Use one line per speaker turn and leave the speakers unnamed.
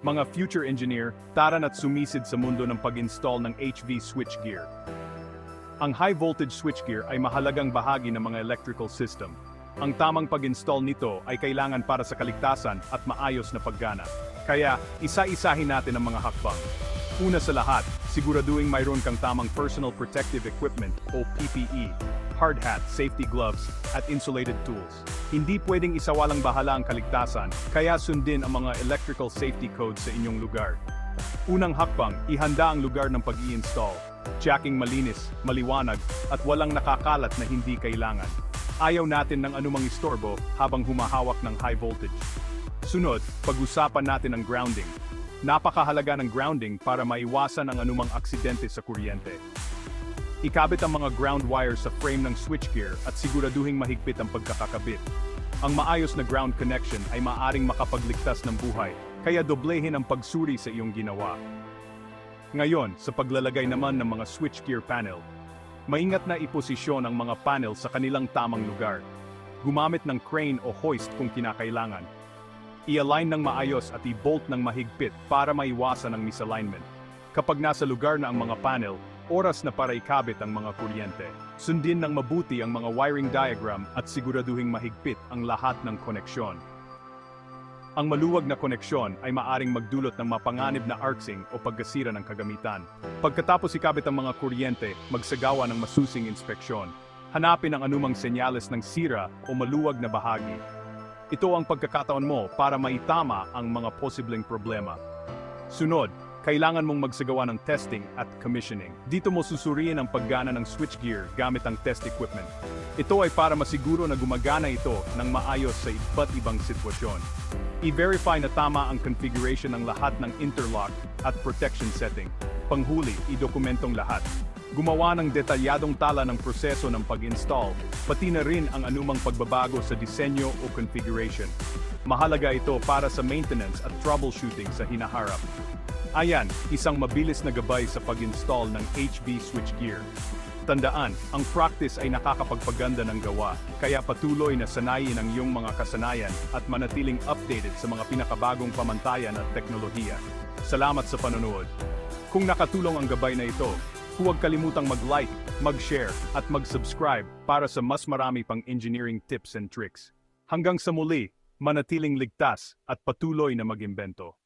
Mga future engineer, tara na't sumisid sa mundo ng pag-install ng HV switchgear. Ang high voltage switchgear ay mahalagang bahagi ng mga electrical system. Ang tamang pag-install nito ay kailangan para sa kaligtasan at maayos na paggana. Kaya, isa-isahin natin ang mga hakbang. Una sa lahat, siguraduhin mayroon kang tamang personal protective equipment o PPE, hard hat, safety gloves, at insulated tools. Hindi pwedeng isawalang bahala ang kaligtasan, kaya sundin ang mga electrical safety codes sa inyong lugar. Unang hakbang, ihanda ang lugar ng pag-i-install. Jacking malinis, maliwanag, at walang nakakalat na hindi kailangan. Ayaw natin ng anumang istorbo habang humahawak ng high voltage. Sunod, pag-usapan natin ang grounding. Napakahalaga ng grounding para maiwasan ang anumang aksidente sa kuryente. Ikabit ang mga ground wires sa frame ng switchgear at siguraduhing mahigpit ang pagkakakabit. Ang maayos na ground connection ay maaring makapagligtas ng buhay, kaya doblehin ang pagsuri sa iyong ginawa. Ngayon, sa paglalagay naman ng mga switchgear panel, maingat na iposisyon ang mga panel sa kanilang tamang lugar. Gumamit ng crane o hoist kung kinakailangan. I-align ng maayos at i-bolt ng mahigpit para maiwasan ang misalignment. Kapag nasa lugar na ang mga panel, oras na para ikabit ang mga kuryente. Sundin ng mabuti ang mga wiring diagram at siguraduhing mahigpit ang lahat ng koneksyon. Ang maluwag na koneksyon ay maaring magdulot ng mapanganib na arcsing o pagkasira ng kagamitan. Pagkatapos ikabit ang mga kuryente, magsagawa ng masusing inspeksyon. Hanapin ang anumang senyales ng sira o maluwag na bahagi. Ito ang pagkakataon mo para maitama ang mga posibleng problema. Sunod, kailangan mong magsagawa ng testing at commissioning. Dito mo susuriin ang paggana ng switchgear gamit ang test equipment. Ito ay para masiguro na gumagana ito ng maayos sa iba't ibang sitwasyon. I-verify na tama ang configuration ng lahat ng interlock at protection setting. Panghuli, idokumentong lahat. Gumawa ng detalyadong tala ng proseso ng pag-install, pati na rin ang anumang pagbabago sa disenyo o configuration. Mahalaga ito para sa maintenance at troubleshooting sa hinaharap. Ayan, isang mabilis na gabay sa pag-install ng HV switchgear. Tandaan, ang practice ay nakakapagpaganda ng gawa, kaya patuloy na sanayin ang iyong mga kasanayan at manatiling updated sa mga pinakabagong pamantayan at teknolohiya. Salamat sa panonood. Kung nakatulong ang gabay na ito, huwag kalimutang mag-like, mag-share, at mag-subscribe para sa mas marami pang engineering tips and tricks. Hanggang sa muli, manatiling ligtas at patuloy na mag-imbento.